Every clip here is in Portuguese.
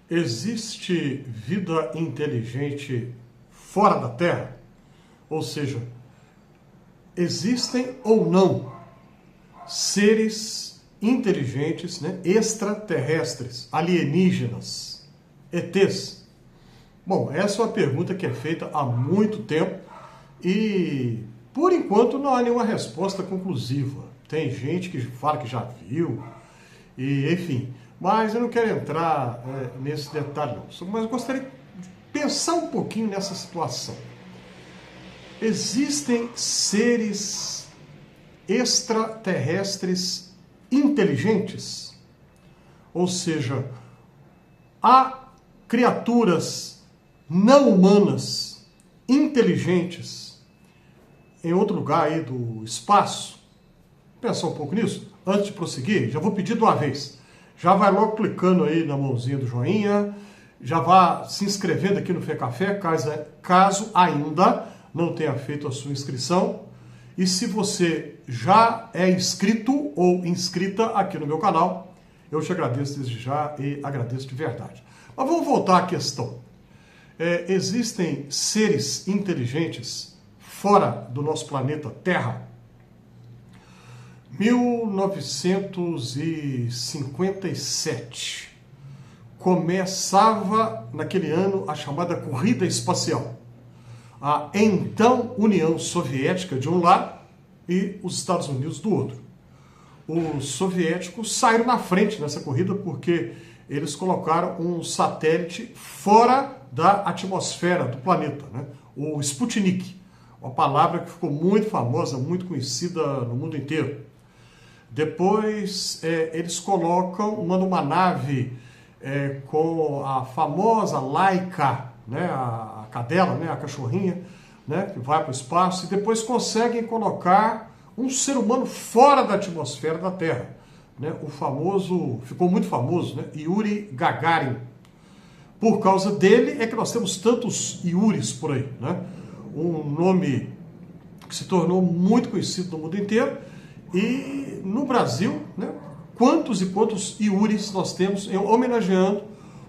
Existe vida inteligente fora da Terra? Ou seja, existem ou não seres inteligentes, extraterrestres, alienígenas, ETs? Bom, essa é uma pergunta que é feita há muito tempo e, por enquanto, não há nenhuma resposta conclusiva. Tem gente que fala que já viu, e enfim. Mas eu não quero entrar nesse detalhe, não. Mas eu gostaria de pensar um pouquinho nessa situação. Existem seres extraterrestres inteligentes? Ou seja, há criaturas não humanas inteligentes em outro lugar aí do espaço? Pensar um pouco nisso? Antes de prosseguir, já vou pedir de uma vez. Já vai logo clicando aí na mãozinha do joinha, já vá se inscrevendo aqui no Fé Café, caso ainda não tenha feito a sua inscrição. E se você já é inscrito ou inscrita aqui no meu canal, eu te agradeço desde já e agradeço de verdade. Mas vamos voltar à questão. Existem seres inteligentes fora do nosso planeta Terra? 1957 começava naquele ano a chamada corrida espacial. A então União Soviética de um lado e os Estados Unidos do outro. Os soviéticos saíram na frente nessa corrida porque eles colocaram um satélite fora da atmosfera do planeta, o Sputnik, uma palavra que ficou muito famosa, muito conhecida no mundo inteiro. Depois eles mandam uma nave com a famosa Laika, a cadela, a cachorrinha, que vai para o espaço, e depois conseguem colocar um ser humano fora da atmosfera da Terra. O famoso, ficou muito famoso, Yuri Gagarin. Por causa dele é que nós temos tantos Yuris por aí. Um nome que se tornou muito conhecido no mundo inteiro. E no Brasil, quantos e quantos Yuris nós temos homenageando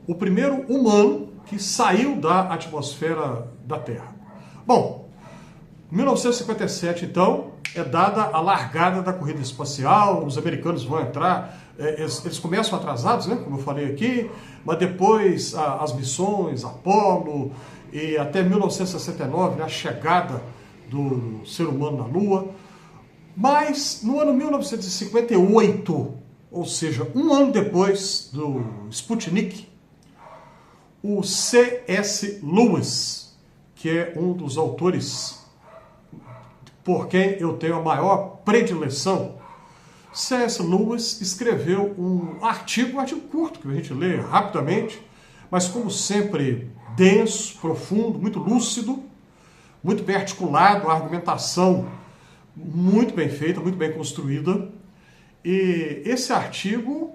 o primeiro humano que saiu da atmosfera da Terra. Bom, em 1957, então, é dada a largada da corrida espacial, os americanos vão entrar, eles começam atrasados, como eu falei aqui, mas depois as missões, Apollo, e até 1969, a chegada do ser humano na Lua. Mas no ano 1958, ou seja, um ano depois do Sputnik, o C.S. Lewis, que é um dos autores por quem eu tenho a maior predileção, C.S. Lewis escreveu um artigo curto, que a gente lê rapidamente, mas como sempre denso, profundo, muito lúcido, muito bem articulado, a argumentação muito bem feita, muito bem construída. E esse artigo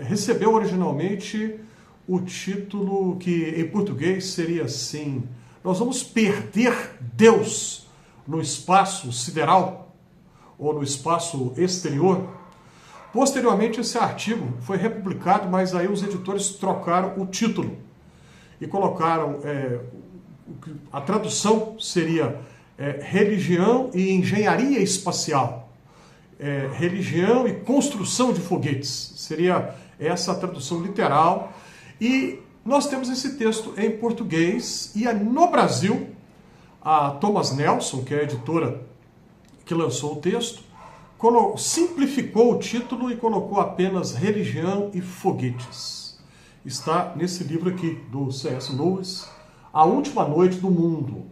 recebeu originalmente o título que em português seria assim: nós vamos perder Deus no espaço sideral ou no espaço exterior. Posteriormente esse artigo foi republicado, mas aí os editores trocaram o título e colocaram, a tradução seria religião e engenharia espacial, religião e construção de foguetes, seria essa a tradução literal. E nós temos esse texto em português, e no Brasil, a Thomas Nelson, que é a editora que lançou o texto, simplificou o título e colocou apenas religião e foguetes. Está nesse livro aqui, do C.S. Lewis, A Última Noite do Mundo.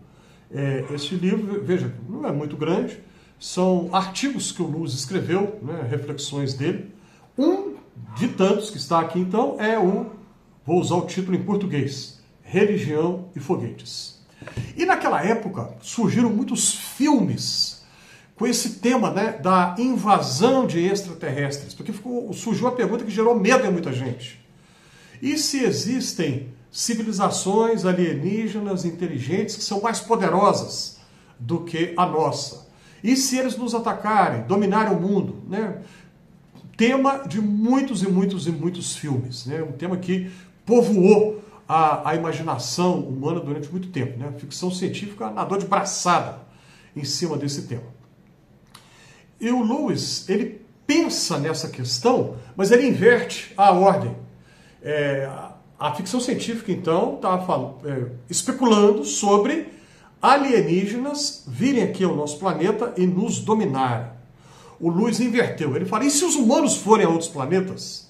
Este livro, veja, não é muito grande, são artigos que o Lewis escreveu, reflexões dele. Um de tantos que está aqui, então, vou usar o título em português, Religião e Foguetes. E naquela época surgiram muitos filmes com esse tema, da invasão de extraterrestres, porque surgiu a pergunta que gerou medo em muita gente. E se existem civilizações alienígenas inteligentes que são mais poderosas do que a nossa? E se eles nos atacarem, dominarem o mundo? Tema de muitos e muitos e muitos filmes. Um tema que povoou a imaginação humana durante muito tempo, né? A ficção científica nadou de braçada em cima desse tema. E o Lewis, ele pensa nessa questão, mas ele inverte a ordem. A ficção científica, então, está especulando sobre alienígenas virem aqui ao nosso planeta e nos dominarem. O Lewis inverteu. Ele fala, e se os humanos forem a outros planetas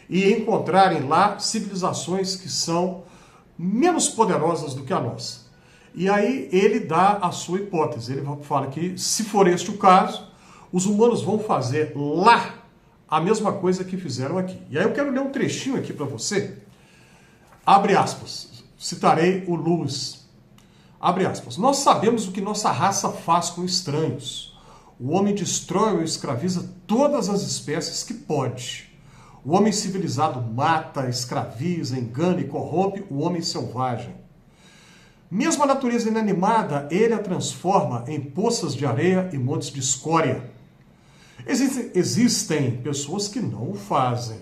e encontrarem lá civilizações que são menos poderosas do que a nossa? E aí ele dá a sua hipótese. Ele fala que, se for este o caso, os humanos vão fazer lá a mesma coisa que fizeram aqui. E aí eu quero ler um trechinho aqui para você. Abre aspas. Citarei o Lewis. Abre aspas. Nós sabemos o que nossa raça faz com estranhos. O homem destrói ou escraviza todas as espécies que pode. O homem civilizado mata, escraviza, engana e corrompe o homem selvagem. Mesmo a natureza inanimada, ele a transforma em poças de areia e montes de escória. Existem pessoas que não o fazem,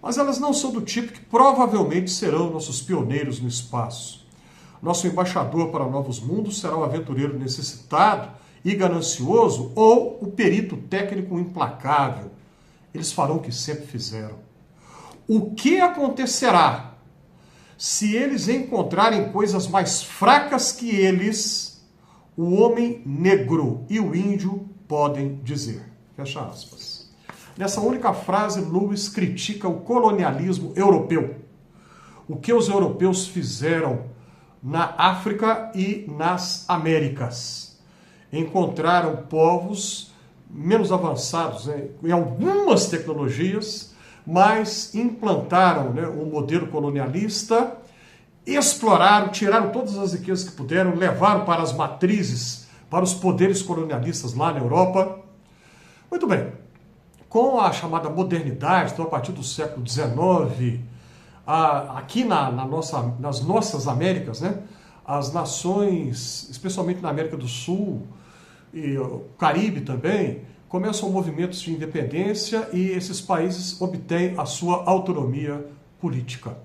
mas elas não são do tipo que provavelmente serão nossos pioneiros no espaço. Nosso embaixador para novos mundos será o aventureiro necessitado e ganancioso ou o perito técnico implacável. Eles farão o que sempre fizeram. O que acontecerá se eles encontrarem coisas mais fracas que eles, o homem negro e o índio podem dizer? Fecha aspas. Nessa única frase, Lewis critica o colonialismo europeu. O que os europeus fizeram na África e nas Américas. Encontraram povos menos avançados, né, em algumas tecnologias, mas implantaram, né, um modelo colonialista, exploraram, tiraram todas as riquezas que puderam, levaram para as matrizes, para os poderes colonialistas lá na Europa. Muito bem. Com a chamada modernidade, então a partir do século XIX, aqui nas nossas Américas, né, as nações, especialmente na América do Sul e o Caribe também, começam movimentos de independência e esses países obtêm a sua autonomia política.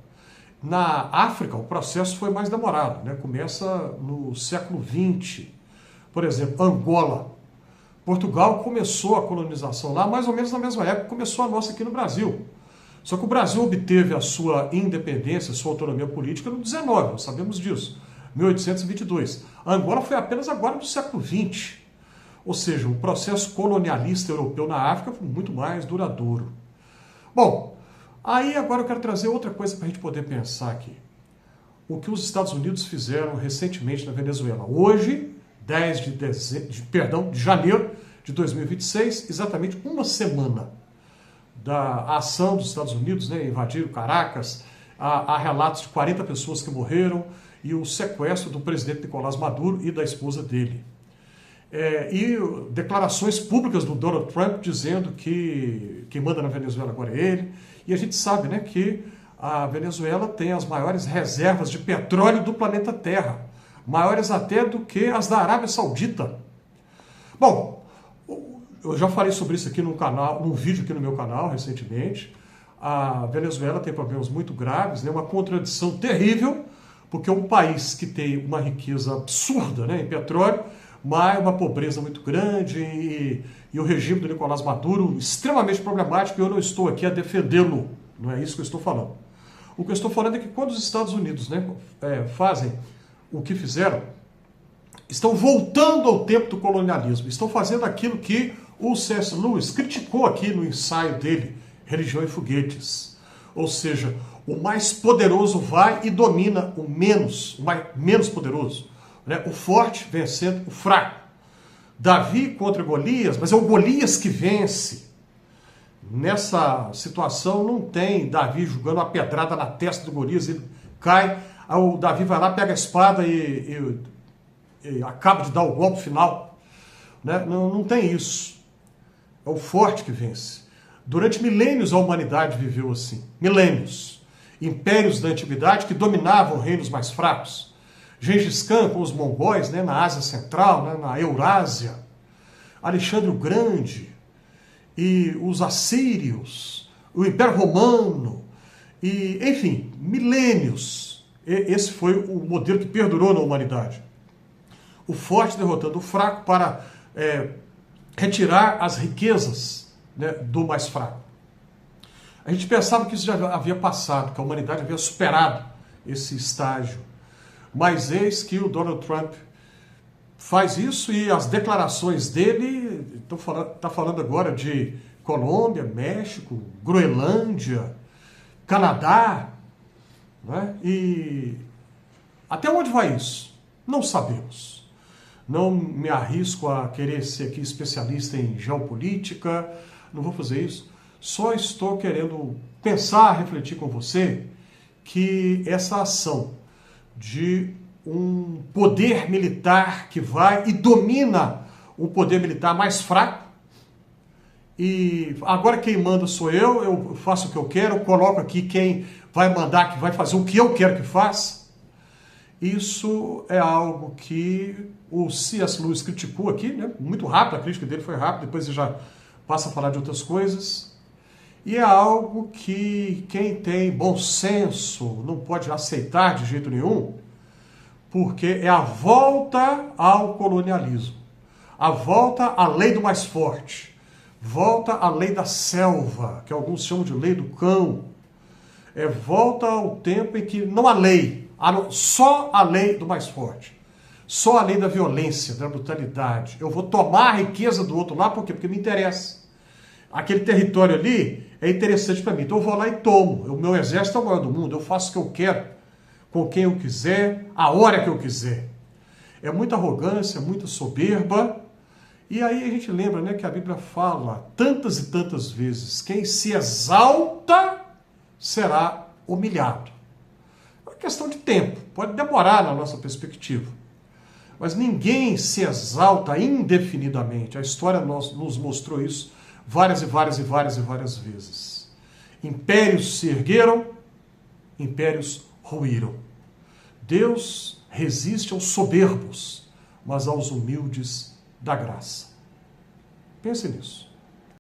Na África, o processo foi mais demorado, né? Começa no século XX. Por exemplo, Angola. Portugal começou a colonização lá, mais ou menos na mesma época que começou a nossa aqui no Brasil. Só que o Brasil obteve a sua independência, a sua autonomia política no 19, nós sabemos disso, 1822. A Angola foi apenas agora no século XX. Ou seja, o processo colonialista europeu na África foi muito mais duradouro. Bom, aí agora eu quero trazer outra coisa para a gente poder pensar aqui. O que os Estados Unidos fizeram recentemente na Venezuela. Hoje, 10 de janeiro de 2026, exatamente uma semana da ação dos Estados Unidos, né, invadir Caracas, há relatos de 40 pessoas que morreram e o sequestro do presidente Nicolás Maduro e da esposa dele. E declarações públicas do Donald Trump dizendo que quem manda na Venezuela agora é ele. E a gente sabe, né, que a Venezuela tem as maiores reservas de petróleo do planeta Terra, maiores até do que as da Arábia Saudita. Bom, eu já falei sobre isso aqui num vídeo aqui no meu canal recentemente. A Venezuela tem problemas muito graves, né, uma contradição terrível, porque é um país que tem uma riqueza absurda, né, em petróleo, mas uma pobreza muito grande e o regime do Nicolás Maduro extremamente problemático, e eu não estou aqui a defendê-lo, não é isso que eu estou falando. O que eu estou falando é que quando os Estados Unidos, né, fazem o que fizeram, estão voltando ao tempo do colonialismo, estão fazendo aquilo que o C.S. Lewis criticou aqui no ensaio dele, Religião e Foguetes. Ou seja, o mais poderoso vai e domina o menos poderoso. Né? O forte vencendo o fraco. Davi contra Golias, mas é o Golias que vence. Nessa situação não tem Davi jogando uma pedrada na testa do Golias, ele cai, aí o Davi vai lá, pega a espada e acaba de dar o golpe final. Né? Não tem isso. É o forte que vence. Durante milênios a humanidade viveu assim. Milênios. Impérios da antiguidade que dominavam reinos mais fracos. Gengis Khan com os mongóis, né, na Ásia Central, né, na Eurásia. Alexandre o Grande e os assírios, o Império Romano E, enfim, milênios. Esse foi o modelo que perdurou na humanidade. O forte derrotando o fraco para retirar as riquezas, né, do mais fraco. A gente pensava que isso já havia passado, que a humanidade havia superado esse estágio. Mas eis que o Donald Trump faz isso e as declarações dele, está falando agora de Colômbia, México, Groenlândia, Canadá, né? E até onde vai isso? Não sabemos. Não me arrisco a querer ser aqui especialista em geopolítica, não vou fazer isso. Só estou querendo pensar, refletir com você que essa ação de um poder militar que vai e domina o poder militar mais fraco, e agora quem manda sou eu faço o que eu quero, eu coloco aqui quem vai mandar, que vai fazer o que eu quero que faça. Isso é algo que o C.S. Lewis criticou aqui, né? Muito rápido, a crítica dele foi rápida, depois ele já passa a falar de outras coisas. E é algo que quem tem bom senso não pode aceitar de jeito nenhum, porque é a volta ao colonialismo, a volta à lei do mais forte, volta à lei da selva, que alguns chamam de lei do cão, volta ao tempo em que não há lei, só a lei do mais forte, só a lei da violência, da brutalidade. Eu vou tomar a riqueza do outro lá, por quê? Porque me interessa. Aquele território ali é interessante para mim, então eu vou lá e tomo. O meu exército é o maior do mundo, eu faço o que eu quero, com quem eu quiser, a hora que eu quiser. É muita arrogância, muita soberba. E aí a gente lembra, né, que a Bíblia fala tantas e tantas vezes, quem se exalta será humilhado. É uma questão de tempo, pode demorar na nossa perspectiva. Mas ninguém se exalta indefinidamente. A história nos mostrou isso várias e várias e várias e várias vezes. Impérios se ergueram, impérios ruíram. Deus resiste aos soberbos, mas aos humildes dá graça. Pense nisso.